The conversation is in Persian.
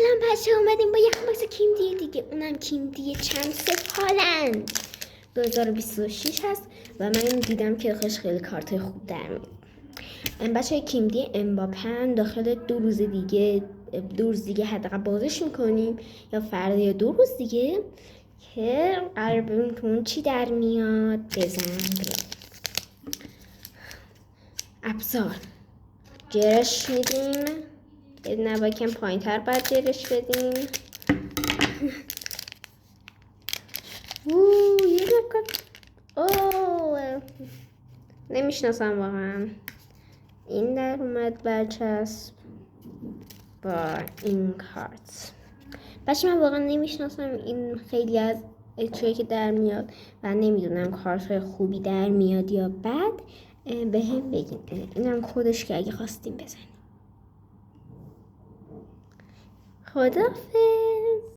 الان بچه اومدیم با یک باکس دیگه، اونم دی چند سالند 2026 هست و من دیدم که خیلی کارت خوب در میاد. بچه دی امباپه داخل 2 روز دیگه حداقل بازش میکنیم یا فردا یا 2 روز دیگه که قرار ببینیم که اون چی در میاد. بزن ابزار جرش میدیم، نه کم پایین تر باید جرش بدیم. یه دقیقه نمیشناسم واقعا. این در اومد برچسب با این کارت. بچه من واقعا نمیشناسم این خیلی از چیزی که در میاد و نمیدونم کارت خوبی در میاد یا بد. به هم بگین. اینم خودش که اگه خواستیم بزنیم. خداحافظ.